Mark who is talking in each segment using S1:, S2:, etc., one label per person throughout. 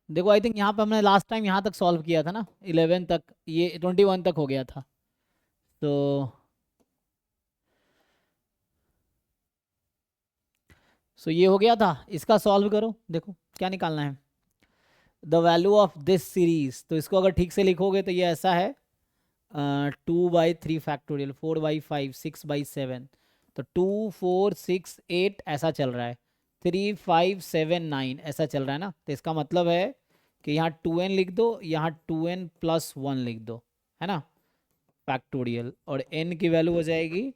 S1: देखो I think यहाँ पे हमने लास्ट टाइम यहाँ तक सॉल्व किया था ना, 11 तक, ये 21 तक हो गया था। तो ये हो गया था, इसका सॉल्व करो, देखो क्या निकालना है। The value of this series, तो इसको अगर ठीक से लिखोगे तो ये ऐसा है, 2/3 फैक्टोरियल, 4/5, 6/7, तो 2 4 6 8 ऐसा चल रहा है, 3 5 7 9 ऐसा चल रहा है ना। तो इसका मतलब है कि यहाँ 2n लिख दो, यहाँ 2n+1 लिख दो, है ना, फैक्टोरियल, और n की वैल्यू हो जाएगी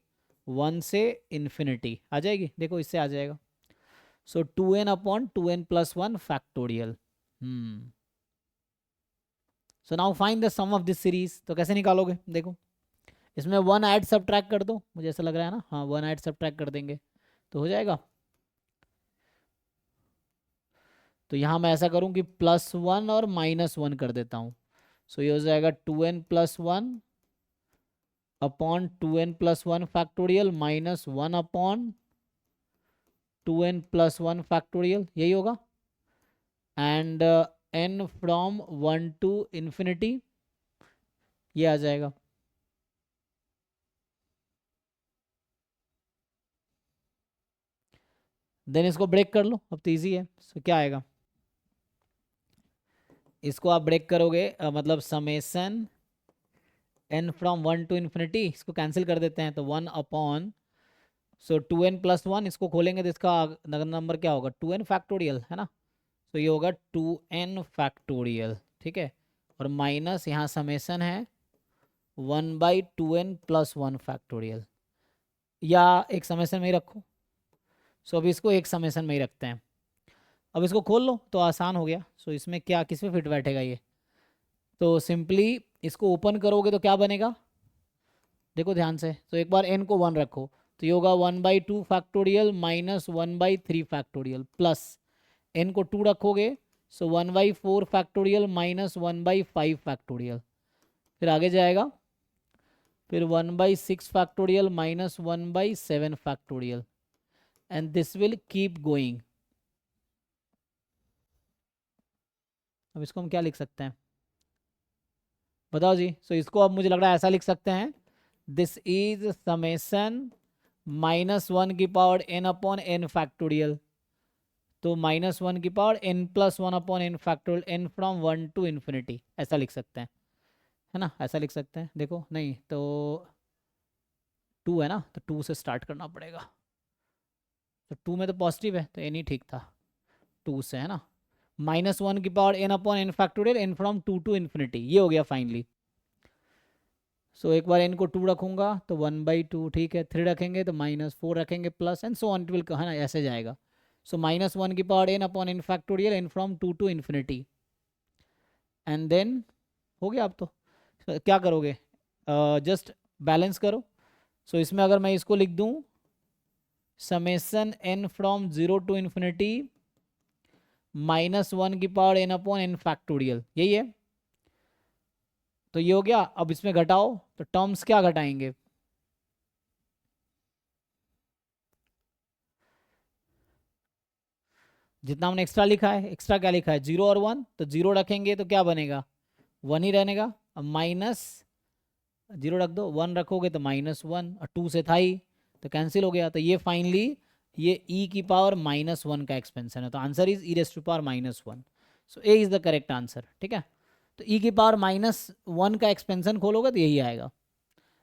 S1: 1 से इन्फिनिटी आ जाएगी, देखो इससे आ जाएगा। So 2n/2n+1 factorial. So now find the sum of this series, तो कैसे निकालोगे देखो, इसमें 1 ऐड सब्ट्रैक्ट कर दो, मुझे ऐसा लग रहा है ना, हाँ 1 ऐड सब्ट्रैक्ट कर देंगे तो हो जाएगा। तो यहाँ मैं ऐसा करूँ कि +1 और -1 कर देता हूँ। सो ये हो जाएगा 2n+1/2n+1 फैक्टोरियल -1/2n+1 फैक्टोरियल, यही होगा। And n from 1 to infinity, ये आ जाएगा। देन इसको ब्रेक कर लो, अब तो ईजी है। सो क्या आएगा, इसको आप ब्रेक करोगे मतलब summation n from 1 to infinity, इसको कैंसिल कर देते हैं तो 1/, सो 2n+1, इसको खोलेंगे तो इसका नंबर क्या होगा, 2n फैक्टोरियल, है ना। तो ये होगा 2n फैक्टोरियल, ठीक है, और माइनस यहाँ समेसन है 1/2n+1 फैक्टोरियल, या एक समेसन में ही रखो। सो अभी इसको एक समेसन में ही रखते हैं। अब इसको खोल लो तो आसान हो गया। सो इसमें क्या, किस में फिट बैठेगा ये, तो सिंपली इसको ओपन करोगे तो क्या बनेगा, देखो ध्यान से। तो एक बार n को 1 रखो, तो ये होगा 1/2 फैक्टोरियल -1/3 फैक्टोरियल, प्लस n को 2 रखोगे, सो 1/4 फैक्टोरियल -1/5 फैक्टोरियल, फिर आगे जाएगा, फिर 1/6 factorial -1/7 factorial, and this will keep going. अब इसको हम क्या लिख सकते हैं, बताओ जी। सो इसको अब मुझे लग रहा है ऐसा लिख सकते हैं, this is summation -1n/n factorial, तो -1n/n+1/n factorial, n from 1 to infinity, ऐसा लिख सकते हैं, है ना, ऐसा लिख सकते हैं। देखो नहीं तो 2 है ना, तो 2 से स्टार्ट करना पड़ेगा, तो 2 में तो पॉजिटिव है तो n ही ठीक था, 2 से, है ना, -1n/n factorial, n from 2 to infinity, ये हो गया फाइनली। सो एक बार n को 2 रखूंगा तो 1/2, ठीक है, 3 रखेंगे तो -4 रखेंगे, plus and so on it will, है ना, ऐसे जाएगा। So -1n/n factorial, n from 2 to infinity, and then हो गया। अब तो क्या करोगे, जस्ट बैलेंस करो। सो इसमें अगर मैं इसको लिख दूं, summation n from 0 to infinity -1n/n factorial, यही है। तो ये हो गया। अब इसमें घटाओ, तो टर्म्स क्या घटाएंगे, जितना हमने एक्स्ट्रा लिखा है, एक्स्ट्रा क्या लिखा है, 0 और 1, तो 0 रखेंगे तो क्या बनेगा, 1 ही रहेगा। अब माइनस 0 रख दो, 1 रखोगे तो -1, और 2 से था ही तो कैंसिल हो गया। तो ये फाइनली ये e⁻⁻1 का एक्सपेंशन है, तो answer is e⁻⁻1। So A is the correct answer, ठीक है। तो e⁻⁻1 का एक्सपेंशन खोलोगे तो यही आएगा,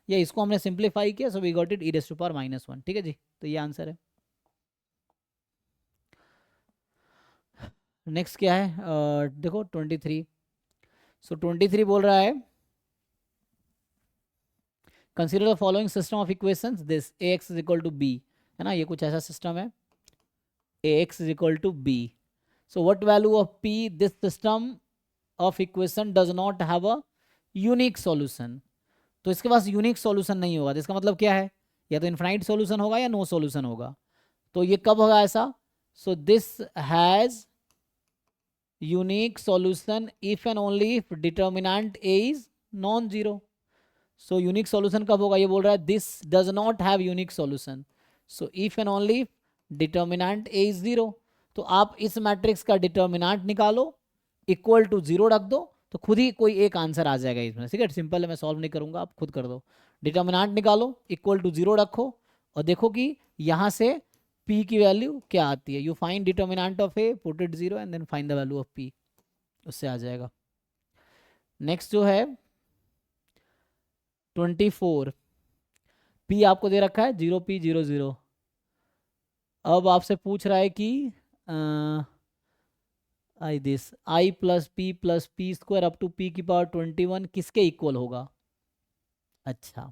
S1: या इसको हमने सिंप्लीफाई किया, so we got it e⁻⁻1, ठीक है जी, तो ये आंसर है। नेक्स्ट क्या है, देखो 23। सो 23 बोल रहा है, consider the following system of equations, this ax is equal to b, है ना, ये कुछ ऐसा सिस्टम है, ax is equal to b। So what value of p this system of equation does not have a unique solution. तो इसके पास unique solution नहीं होगा, तो इसका मतलब क्या है, या तो इनफाइनाइट सॉल्यूशन होगा या नो सॉल्यूशन होगा। तो ये कब होगा ऐसा, so this has unique solution if and only if determinant a is non zero. So unique solution कब होगा, ये बोल रहा है this does not have unique solution, so if and only determinant A is zero. तो आप इस matrix का डिटर्मिनेंट निकालो, इक्वल टू 0 रख दो तो खुद ही कोई एक आंसर आ जाएगा इसमें, ठीक है। सिंपल है, मैं सॉल्व नहीं करूंगा, आप खुद कर दो। डिटर्मिनेंट निकालो, इक्वल टू 0 रखो और देखो कि यहाँ से p की वैल्यू क्या आती है। You find determinant of a, put it 0 and then find the value of p, उससे आ जाएगा। नेक्स्ट जो है 24, p आपको दे रखा है 0p00। अब आपसे पूछ रहा है कि आई दिस i plus p square up to p की पावर 21 किसके इक्वल होगा। अच्छा,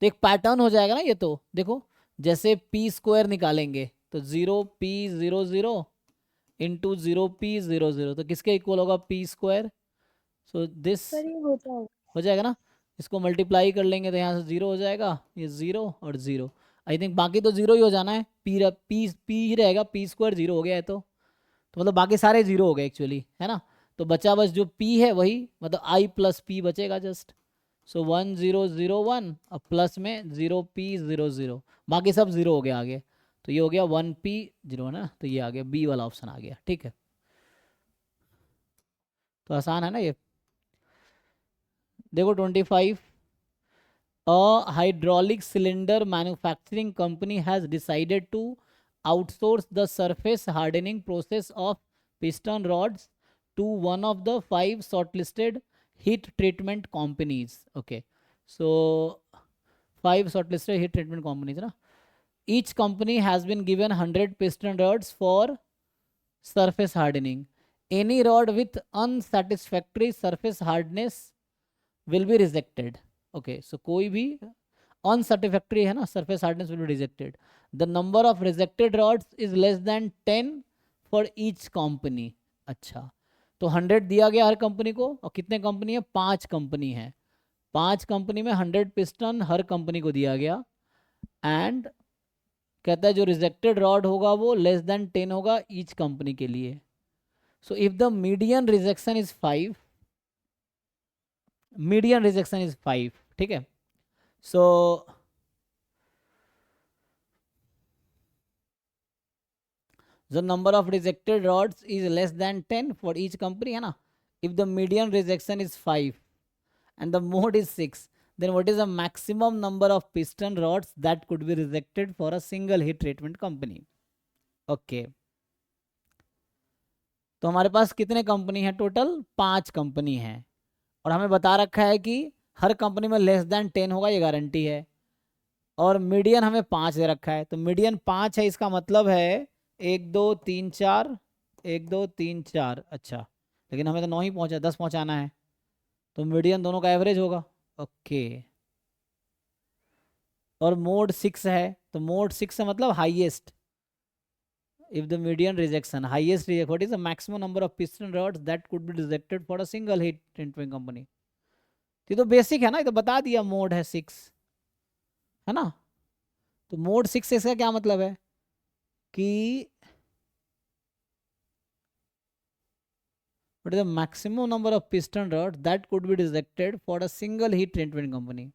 S1: तो एक पैटर्न हो जाएगा ना ये, तो देखो जैसे p स्क्वायर निकालेंगे तो 0p00 इंटू 0p00, तो किसके इक्वल होगा p square. So this
S2: sir ये होता है।
S1: हो जाएगा ना, इसको मल्टीप्लाई कर लेंगे तो यहाँ से 0 हो जाएगा, ये 0 और 0। आई थिंक बाकी तो 0 ही हो जाना है, p ही रहेगा, p स्क्वायर 0 हो गया है तो मतलब बाकी सारे 0 हो गए एक्चुअली, है ना। तो बचा बस जो p है वही, मतलब i प्लस p बचेगा जस्ट। सो 1001 और प्लस में 0p00, बाकी सब 0 हो गया आगे। तो ये हो गया 1p0 है ना, तो ये आ गया बी वाला ऑप्शन आ गया, ठीक है। तो आसान है ना ये। देखो 25, a hydraulic cylinder manufacturing company has decided to outsource the surface hardening process of piston rods to one of the 5 shortlisted heat treatment companies. Okay, so 5 shortlisted heat treatment companies na? Each company has been given 100 piston rods for surface hardening. Any rod with unsatisfactory surface hardness will be rejected. Okay, so कोई भी unsatisfactory है ना, surface hardness will be rejected. The number of rejected rods is less than 10 for each company. अच्छा, तो 100 दिया गया हर company को, और कितने कंपनी है, 5 कंपनी है, 5 कंपनी में 100 पिस्टन हर कंपनी को दिया गया। एंड कहता है जो रिजेक्टेड रॉड होगा वो लेस देन 10 होगा ईच कंपनी के लिए। So if the median rejection is 5, median rejection is 5, ठीक है। सो the number of rejected rods is less than 10 for each company, है ना। if the median rejection is 5 and the mode is 6, then what is the maximum number of piston rods that could be rejected for a single heat treatment company. okay, तो हमारे पास कितने company है, total 5 company है, और हमें बता रखा है कि हर कंपनी में लेस देन 10 होगा, ये गारंटी है। और मीडियन हमें 5 दे रखा है, तो मीडियन 5 है, इसका मतलब है 1 2 3 4, 1 2 3 4। अच्छा, लेकिन हमें तो 9 ही पहुंचा, 10 पहुंचाना है, तो मीडियन दोनों का एवरेज होगा। ओके, और मोड 6 है, तो मोड 6 है मतलब highest. if the median rejection highest reject, what is the maximum number of piston rods that could be rejected for a single heat treatment company। ये तो बेसिक है ना, ये तो बता दिया, मोड है 6, है ना। तो मोड 6 से इसका क्या मतलब है कि what is the maximum number of piston rods that could be rejected for a single heat treatment company।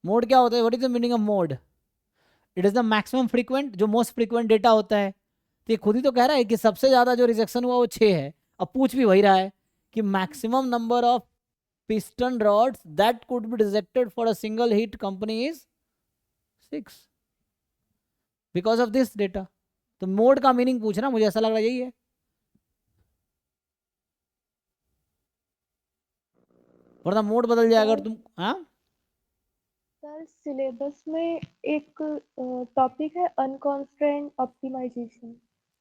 S1: Mode क्या होता है, what is the meaning of mode. It is the maximum frequent, जो मोस्ट फ्रीक्वेंट डेटा होता है। तो ये खुद ही तो कह रहा है कि सबसे ज्यादा जो रिजेक्शन हुआ वो 6 है। अब पूछ भी वही रहा है कि maximum number of piston rods that could be rejected for a single heat company is 6 because of this data। तो मोड का मीनिंग पूछना, मुझे ऐसा लग रहा है यही है। वरना मोड बदल जाएगा अगर
S2: सर
S1: तुम, हाँ।
S2: सर सिलेबस में एक टॉपिक है अनकॉन्स्ट्रेंट ऑप्टिमाइजेशन।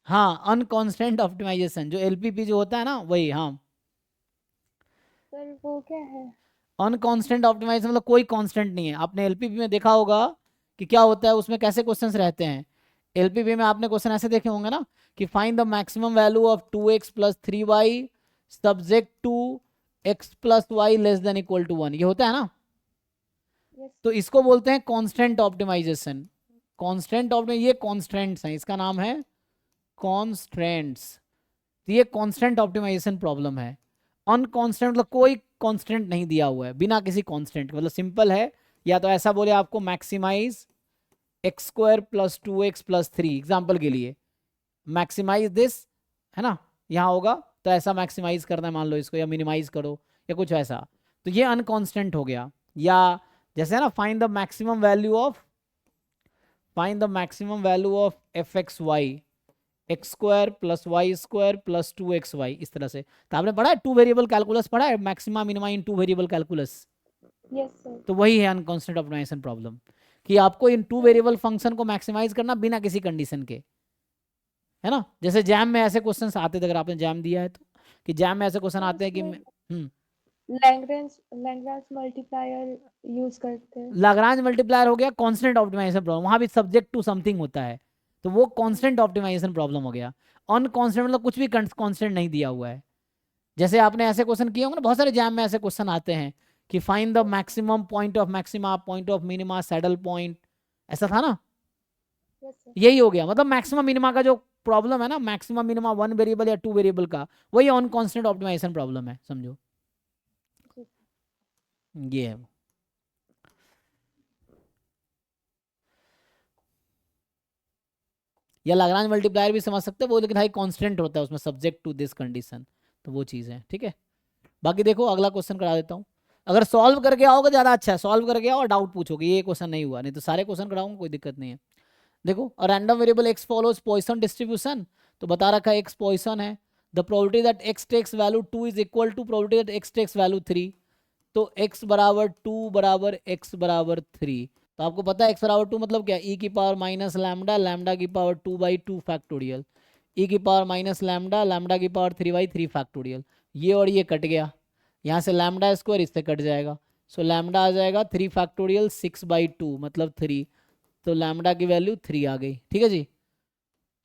S1: हाँ, अनकॉन्स्टेंट ऑप्टिमाइजेशन, जो एलपीपी जो होता है ना वही, हाँ।
S2: सर वो क्या है?
S1: अनकॉन्स्टेंट ऑप्टिमाइजेशन मतलब कोई कांस्टेंट नहीं है। आपने एलपीपी में देखा होगा कि क्या होता है, उसमें कैसे क्वेश्चंस रहते हैं। एलपीपी में आपने क्वेश्चन ऐसे देखे होंगे ना कि find the maximum value of 2x plus 3y subject to x plus Y less than equal to 1, ये होता है ना।
S2: यस।
S1: तो इसको बोलते हैं कांस्टेंट ऑप्टिमाइजेशन। कांस्टेंट ऑप्टिमाइजेशन, ये कॉन्स्टेंट्स हैं, इसका नाम है कॉन्स्टेंट्स। तो ये कांस्टेंट ऑप्टिमाइजेशन प्रॉब्लम है। अनकॉन्स्टेंट मतलब कोई कांस्टेंट नहीं दिया हुआ है, बिना किसी कांस्टेंट के, मतलब सिंपल है। या तो ऐसा बोले आपको maximize X square plus 2x plus 3, example के लिए मैक्सिमाइज दिस, है ना, यहाँ होगा तो ऐसा मैक्सिमाइज करना है मान लो इसको, या मिनिमाइज करो या कुछ ऐसा, तो ये अनकॉन्स्टेंट हो गया। या जैसे है ना, find the maximum value of f x y, x square plus y square plus 2xy, इस तरह से। तो आपने पढ़ा है टू वेरिएबल कैलकुलस, पढ़ा है maxima minima in two variable calculus.
S2: Yes sir.
S1: तो वही है अनकॉन्स्टेंट ऑप्टिमाइजेशन प्रॉब्लम, कि आपको इन टू वेरिएबल फंक्शन को मैक्सिमाइज करना बिना किसी कंडीशन के, है ना। जैसे जैम में ऐसे क्वेश्चन आते थे, अगर आपने जैम दिया है तो, कि जैम में ऐसे क्वेश्चन आते हैं कि
S2: लैग्रेंज मल्टीप्लायर यूज करते हैं।
S1: लाग्रांज मल्टीप्लायर हो गया कांस्टेंट ऑप्टिमाइजेशन प्रॉब्लम, वहां भी सब्जेक्ट टू समथिंग होता है, तो वो कांस्टेंट ऑप्टिमाइजेशन प्रॉब्लम हो गया। अनकॉन्स्टेंट मतलब कुछ भी कांस्टेंट नहीं दिया हुआ है। जैसे आपने ऐसे क्वेश्चन किए होंगे ना, बहुत सारे एग्जाम में ऐसे क्वेश्चन आते हैं कि find the maximum point of maxima, point of minima, saddle point, ऐसा था ना।
S2: Yes sir.
S1: यही हो गया, मतलब मैक्सिमम मिनिमा का जो प्रॉब्लम है ना, मैक्सिमम मिनिमा वन वेरिएबल या टू वेरिएबल का, वही अनकॉन्स्टेंट ऑप्टिमाइजेशन प्रॉब्लम है, समझो। ये है। या लाग्रांज मल्टीप्लायर भी समझ सकते हो वो, लेकिन भाई कांस्टेंट होता है उसमें, सब्जेक्ट टू दिस कंडीशन, तो वो चीज़ है, ठीक है। बाकी देखो अगला क्वेश्चन करा देता हूँ, अगर सॉल्व करके आओगे ज़्यादा अच्छा है, सॉल्व करके आओ और डाउट पूछोगे ये क्वेश्चन नहीं हुआ, नहीं तो सारे क्वेश्चन कराऊंगा, कोई दिक्कत नहीं है। देखो, a random variable x follows Poisson distribution, तो बता रखा है एक्स पॉइसन है, the probability that x takes value 2 is equal to probability that x takes value 3, तो x बराबर 2 बराबर x बराबर 3, तो आपको पता है x बराबर 2 मतलब क्या, e की पावर माइनस लैम्डा, लैम्डा की पावर 2/2 फैक्टोरियल, e की पावर माइनस लैम्डा, लैम्डा की पावर 3/3 फैक्टोरियल। ये और ये कट गया, यहाँ से लैम्डा स्क्वायर इससे कट जाएगा, सो लैम्डा आ जाएगा 3 फैक्टोरियल 6/2 मतलब 3, तो लैम्डा की वैल्यू 3 आ गई, ठीक है जी।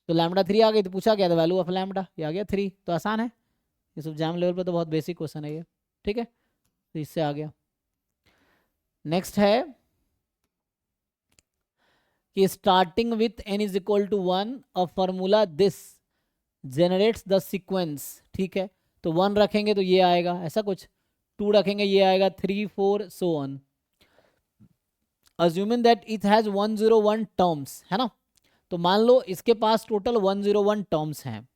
S1: तो लैम्डा 3 आ गई, तो पूछा क्या था, वैल्यू ऑफ लैम्डा, ये आ गया 3, तो आसान है ये सब, एग्जाम लेवल पर तो बहुत बेसिक क्वेश्चन है ये, ठीक है, तो इससे आ गया। नेक्स्ट है कि starting with n is equal to 1 a formula this generates the sequence, ठीक है, तो 1 रखेंगे तो ये आएगा ऐसा कुछ, 2 रखेंगे ये आएगा 3 4 so on, assuming that it has 101 terms, है ना, तो मान लो इसके पास टोटल 101 टर्म्स हैं।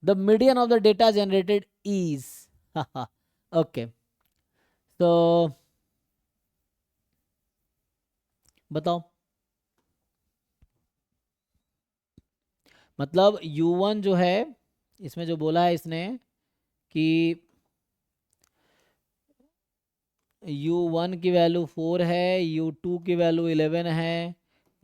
S1: The median of the data generated is okay, तो बताओ, मतलब u1 जो है, इसमें जो बोला है इसने कि u1 की वैल्यू 4 है, u2 की वैल्यू 11 है,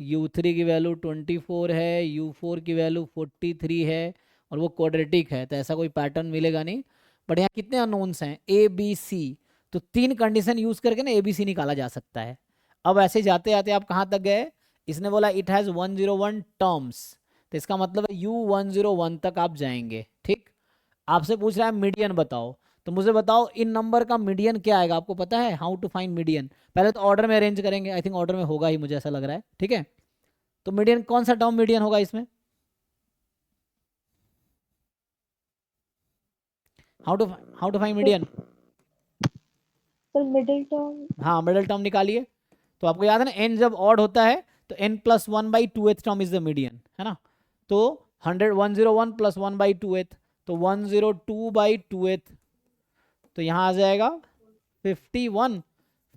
S1: u3 की वैल्यू 24 है, u4 की वैल्यू 43 है, और वो क्वाड्रेटिक है, तो ऐसा कोई पैटर्न मिलेगा नहीं। बट यहाँ कितने अननोन्स हैं, ए बी सी, तो 3 कंडीशन यूज करके ना ए बी सी निकाला जा सकता है। अब ऐसे जाते जाते आप कहाँ तक गए, इसने बोला इट हैज़ 101 टर्म्स, तो इसका मतलब है u101 तक आप जाएंगे, ठीक। आपसे पूछ रहा है मीडियन बताओ, तो मुझे बताओ इन नंबर का मीडियन क्या आएगा, आपको पता है हाउ टू फाइंड मीडियन। पहले तो ऑर्डर में अरेंज करेंगे, आई थिंक ऑर्डर में होगा ही, मुझे ऐसा लग रहा है, ठीक है। तो मीडियन कौन सा टर्म मीडियन होगा इसमें, how to find median.
S2: Sir middle term.
S1: हाँ, मिडिल टर्म निकालिए, तो आपको याद है ना n जब ऑड होता है तो n+1/2th term is the median, है ना, तो 101 + 1/2th, तो 102/2th, तो यहाँ आ जाएगा 51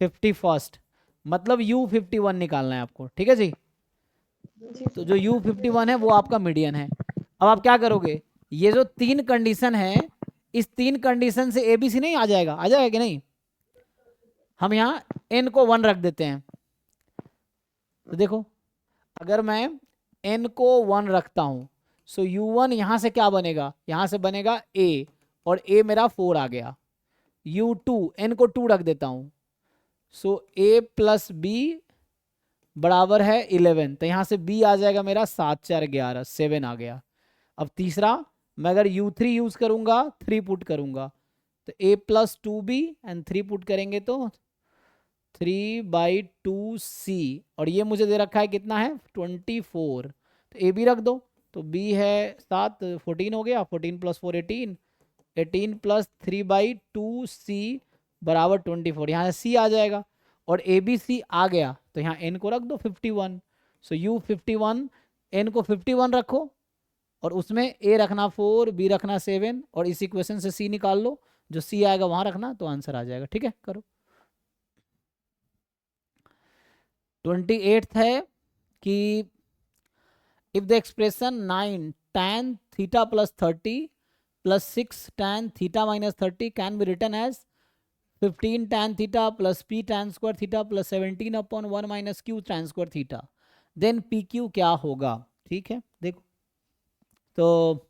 S1: 51st, मतलब u51 निकालना है आपको, ठीक है जी। तो जो u51 है वो आपका मीडियन है। अब आप क्या करोगे, ये जो 3 कंडीशन है, इस 3 कंडीशन से ABC नहीं आ जाएगा, आ जाएगा कि नहीं। हम यहाँ n को 1 रख देते हैं, तो देखो अगर मैं n को 1 रखता हूँ, सो u1 यहाँ से क्या बनेगा, यहाँ से बनेगा a, और a मेरा 4 आ गया, u2 n को 2 रख देता हूँ, सो a + b बराबर है 11, तो यहाँ से b आ जाएगा मेरा 7 4 11 7 आ गया। अब तीसरा, मैं अगर u3 यूज करूंगा, 3 पुट करूंगा, तो a + 2b एंड 3 पुट करेंगे तो 3/2c, और ये मुझे दे रखा है कितना है 24, तो a भी रख दो, तो b है 7 14 हो गया, 14 + 4 18, 18 प्लस 3/2c बराबर 24। यहाँ से c आ जाएगा और ABC आ गया तो यहाँ n को रख दो 51। सो u 51, n को 51 रखो और उसमें a रखना 4, b रखना 7 और इस इक्वेशन से c निकाल लो, जो c आएगा वहां रखना तो आंसर आ जाएगा। ठीक है, करो। 28th है कि if the expression 9 tan theta plus 30 plus 6 tan theta minus 30 can be written as 15 tan theta plus p tan square theta plus 17/1 minus q tan square theta, then pq क्या होगा। ठीक है, देखो तो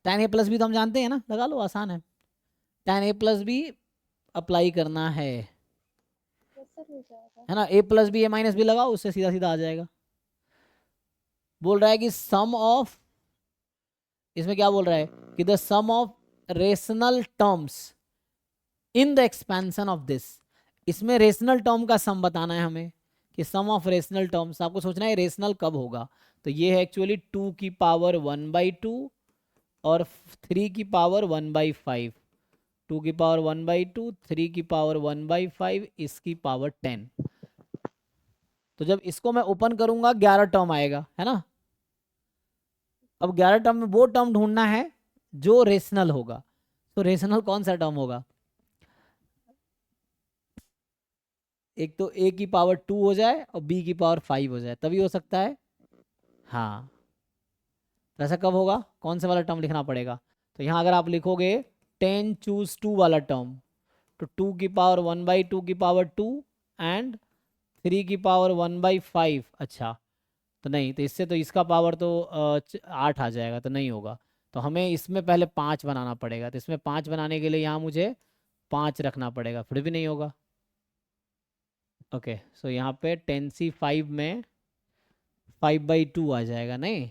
S1: tan a प्लस बी तो हम जानते हैं ना, लगा लो, आसान है। tan a plus b apply करना है,
S2: यस सर, हो जाएगा।
S1: है ना। a plus b, a minus b लगाओ, उससे सीधा सीधा आ जाएगा। बोल रहा है कि सम ऑफ, इसमें क्या बोल रहा है कि the sum of rational terms in the expansion of this, इसमें रेशनल टर्म का सम बताना है हमें कि सम ऑफ रेशनल टर्म्स, आपको सोचना है रेशनल कब होगा। तो ये है एक्चुअली 2 की पावर 1/2 और 3 की पावर 1/5, 2 की पावर 1/2, 3 की पावर 1/5, इसकी पावर 10। तो जब इसको मैं ओपन करूंगा 11 टर्म आएगा, है ना। अब 11 टर्म में वो टर्म ढूंढना है जो रेशनल होगा। तो रेशनल कौन सा टर्म होगा, एक तो a की पावर 2 हो जाए और b की पावर 5 हो जाए, तभी हो सकता है। हाँ, तो ऐसा कब होगा, कौन से वाला टर्म लिखना पड़ेगा। तो यहाँ अगर आप लिखोगे 10 चूज 2 वाला टर्म, तो 2 की पावर 1/2 की पावर 2 एंड 3 की पावर 1/5। अच्छा, तो नहीं, तो इससे तो इसका पावर तो 8 आ जाएगा, तो नहीं होगा। तो हमें इसमें पहले 5 बनाना पड़ेगा, तो इसमें 5 बनाने के लिए यहाँ मुझे 5 रखना पड़ेगा, फिर भी नहीं होगा। ओके, सो यहाँ पे 10c5 में 5/2 आ जाएगा, नहीं।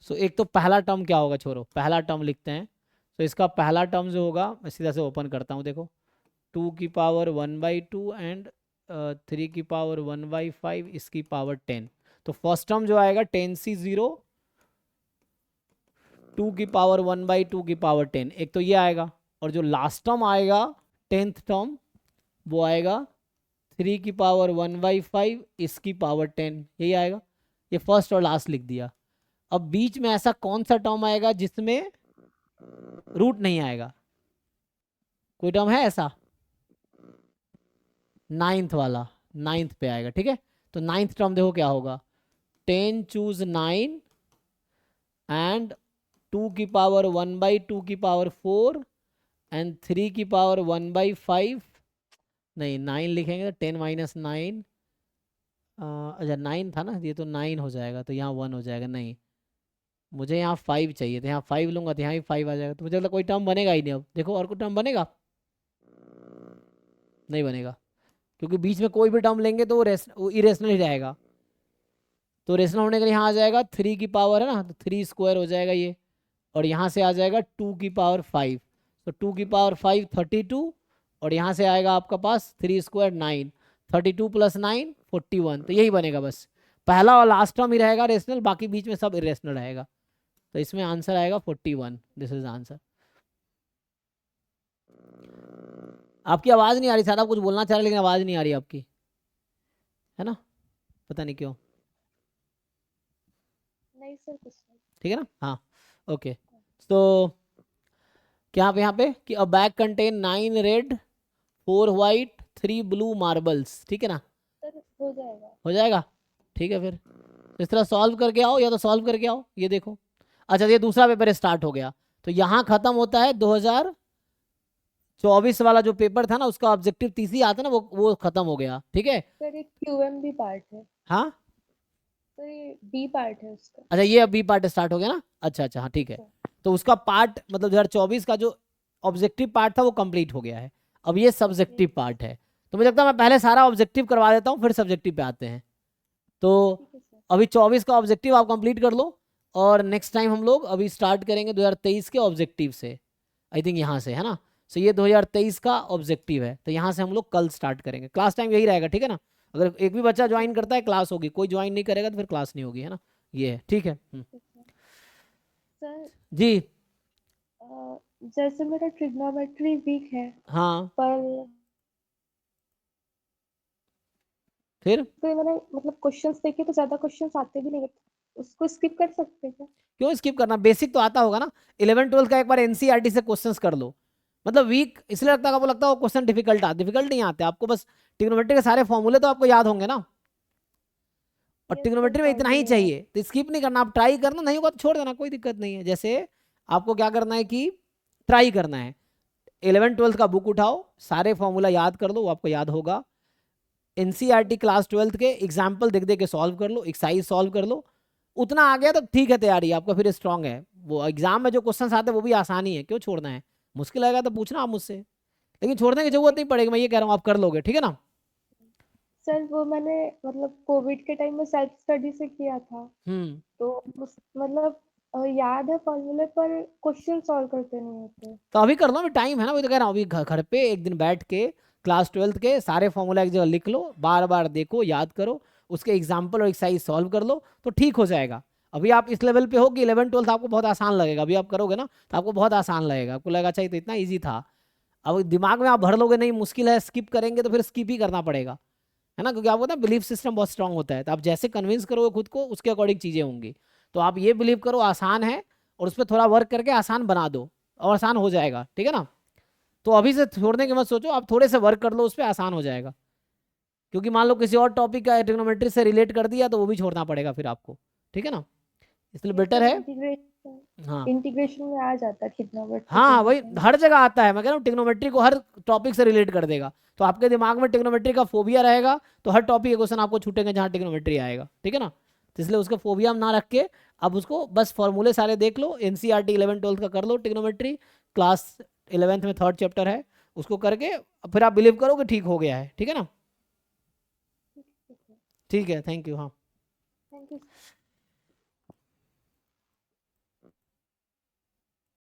S1: सो एक तो पहला टर्म क्या होगा, छोड़ो, पहला टर्म लिखते हैं। तो इसका पहला टर्म जो होगा, मैं सीधा से ओपन करता हूँ, देखो 2 की पावर 1/2 एंड 3 की पावर 1/5, इसकी पावर 10। तो फर्स्ट टर्म जो आएगा 10c0, 2 की पावर 1/2 की पावर 10, एक तो ये आएगा। और जो लास्ट टर्म आएगा 10th टर्म, वो आएगा 3 की पावर 1/5, इसकी पावर 10, यही आएगा। ये फर्स्ट और लास्ट लिख दिया। अब बीच में ऐसा कौन सा टर्म आएगा जिसमें रूट नहीं आएगा, कोई टर्म है ऐसा, 9th वाला, 9th पे आएगा। ठीक है, तो 9th टर्म देखो क्या होगा, 10 चूज 9 एंड 2 की पावर 1/2 की पावर 4 एंड 3 की पावर 1/5, नहीं 9 लिखेंगे तो 10 माइनस 9, अच्छा 9 था ना, ये तो 9 हो जाएगा, तो यहाँ 1 हो जाएगा। नहीं, मुझे यहाँ 5 चाहिए, तो यहाँ 5 लूंगा तो यहाँ भी 5 आ जाएगा, तो मुझे लगता कोई टर्म बनेगा ही नहीं। अब देखो और कोई टर्म बनेगा, नहीं बनेगा, क्योंकि बीच में कोई भी टर्म लेंगे तो वो इरेशनल ही रहेगा। तो रेशनल होने के लिए यहाँ आ जाएगा 3 की पावर, है ना, तो 3 स्क्वायर हो जाएगा ये, और यहाँ से आ जाएगा 2 की पावर 5, तो 2 की पावर 5 32, और यहाँ से आएगा आपका पास 3 स्क्वायर 9, 32 प्लस 9 41, तो यही बनेगा बस। पहला और लास्ट टर्म ही रहेगा रेशनल, बाकी बीच में सब इरेशनल रहेगा। तो इसमें आंसर आएगा 41, दिस इज आंसर। आपकी आवाज़ नहीं आ रही, शायद आप कुछ बोलना चाह रहे लेकिन आवाज़ नहीं आ रही आपकी, है ना, पता नहीं क्यों।
S2: नहीं सर, कुछ नहीं।
S1: ठीक है ना, हाँ, ओके। तो क्या आप यहाँ पे कि अ bag contain 9 red 4 white 3 blue marbles, ठीक है ना,
S2: सर हो जाएगा।
S1: हो जाएगा। ठीक है, फिर इस तरह सॉल्व करके आओ, या तो सॉल्व करके आओ, ये देखो। अच्छा, ये दूसरा पेपर स्टार्ट हो गया, तो यहाँ खत्म होता है 2024 वाला जो पेपर था ना, उसका ऑब्जेक्टिव 30 आता ना, वो खत्म हो गया। ठीक है,
S2: सर एक क्यूएम भी पार्ट है।
S1: हाँ,
S2: सर ये बी पार्ट है उसका।
S1: अच्छा ये अब बी पार्ट स्टार्ट हो गया ना, अच्छा अच्छा, हाँ ठीक है। तो उसका पार्ट मतलब 2024 का जो ऑब्जेक्टिव पार्ट था वो कंप्लीट हो गया है, अब ये सब्जेक्टिव पार्ट है। तो मुझे लगता है मैं पहले सारा ऑब्जेक्टिव करवा देता हूँ, फिर सब्जेक्टिव पे आते हैं। तो
S2: ठीक है सर।
S1: अभी 24 का ऑब्जेक्टिव आप कंप्लीट कर लो, और नेक्स्ट टाइम हम लोग अभी स्टार्ट करेंगे 2023 के ऑब्जेक्टिव से, आई थिंक यहाँ से, है ना। सो ये 2023 का ऑब्जेक्टिव है, तो यहाँ से हम लोग कल स्टार्ट करेंगे। क्लास टाइम यही रहेगा, ठीक है ना। अगर एक भी बच्चा ज्वाइन करता है क्लास होगी, कोई ज्वाइन नहीं करेगा तो फिर क्लास नहीं होगी, है ना। ये है, ठीक है।
S2: ठीक है सर।
S1: जी।
S2: जैसे मेरा ट्रिग्नोमेट्री वीक है,
S1: हाँ,
S2: पर
S1: फिर
S2: मैंने मतलब क्वेश्चंस देखे तो ज्यादा क्वेश्चंस आते भी नहीं है, उसको स्किप कर सकते हैं क्या?
S1: क्यों स्किप करना, बेसिक तो आता होगा ना। 11 12 का एक बार एनसीईआरटी से क्वेश्चंस कर लो। मतलब वीक इसलिए लगता है, आपको लगता है वो क्वेश्चन डिफिकल्ट नहीं आते आपको, बस ट्रिग्नोमेट्री के सारे फॉर्मूले तो आपको याद होंगे ना, और
S2: यस सर,
S1: ट्रिग्नोमेट्री में इतना ही
S2: फॉर्मूले याद।
S1: चाहिए, तो स्किप नहीं करना, आप ट्राई करना, नहीं होगा तो छोड़ देना, कोई दिक्कत नहीं है। जैसे आपको क्या करना है कि ट्राई करना है, 11 12 का बुक उठाओ, सारे फॉर्मूला याद कर लो, वो आपको याद होगा। एनसीईआरटी क्लास 12 के एग्जाम्पल देख देख के सॉल्व कर लो, एक्सरसाइज सॉल्व कर लो, उतना आ गया तो ठीक है, तैयारी आपका फिर स्ट्रांग है। वो एग्जाम में जो क्वेश्चन आते हैं वो भी आसानी है, क्यों छोड़ना है, मुश्किल आएगा तो पूछना आप मुझसे, लेकिन छोड़ने की जरूरत नहीं पड़ेगी, मैं ये कह रहा हूँ आप कर लोगे, ठीक है ना।
S2: सर वो मैंने मतलब कोविड के टाइम में सेल्फ स्टडी से किया था,
S1: हम्म।
S2: तो मतलब याद है फॉर्मूले, पर क्वेश्चन सॉल्व करते नहीं होते।
S1: तो अभी कर लो, अभी टाइम है ना, वही तो कह रहा हूँ, अभी घर पे एक दिन बैठ के क्लास 12 के सारे फॉर्मूला एक जगह लिख लो, बार बार देखो, याद करो, उसके एग्जाम्पल और एक्सरसाइज सॉल्व कर लो, तो ठीक हो जाएगा। अभी आप इस लेवल पे हो कि 11 12 आपको बहुत आसान लगेगा, अभी आप करोगे ना तो आपको बहुत आसान लगेगा, आपको लगेगा अच्छा ये तो इतना ईजी था। अब दिमाग में आप भर लोगे नहीं, मुश्किल है, स्किप करेंगे तो फिर स्किप ही करना पड़ेगा, है ना, क्योंकि आपको ना बिलीफ सिस्टम बहुत स्ट्रांग होता है, तो आप जैसे कन्विंस करोगे खुद को उसके अकॉर्डिंग चीज़ें होंगी। तो आप ये बिलीव करो आसान है, और उस पर थोड़ा वर्क करके आसान बना दो, और आसान हो जाएगा, ठीक है ना। तो अभी से छोड़ने की मत सोचो, आप थोड़े से वर्क कर लो उस पर, आसान हो जाएगा। क्योंकि मान लो किसी और टॉपिक का ट्रिग्नोमेट्री से रिलेट कर दिया तो वो भी छोड़ना पड़ेगा फिर आपको, ठीक है ना, इसलिए
S2: ये
S1: बेटर
S2: सर
S1: है।
S2: इंटीग्रेशन,
S1: हाँ
S2: इंटीग्रेशन में आ जाता है ट्रिग्नोमेट्री
S1: हाँ,
S2: कहीं ना
S1: वही
S2: कहीं।
S1: हर जगह आता है, मैं कह रहा हूँ ट्रिग्नोमेट्री को हर टॉपिक से रिलेट कर देगा, तो आपके दिमाग में ट्रिग्नोमेट्री का फोबिया रहेगा, तो हर टॉपिक के क्वेश्चन आपको छूटेंगे जहाँ ट्रिग्नोमेट्री आएगा, ठीक है ना। तो इसलिए उसका फोबिया ना रख के अब उसको बस फॉर्मूले सारे देख लो, एनसीईआरटी 11 12 का कर लो ट्रिग्नोमेट्री, क्लास 11th में 3rd चैप्टर है, उसको करके फिर आप बिलीव करो कि ठीक हो गया है, ठीक है ना।
S2: ठीक है,
S1: ठीक है, थैंक यू, हाँ।
S2: Thank you.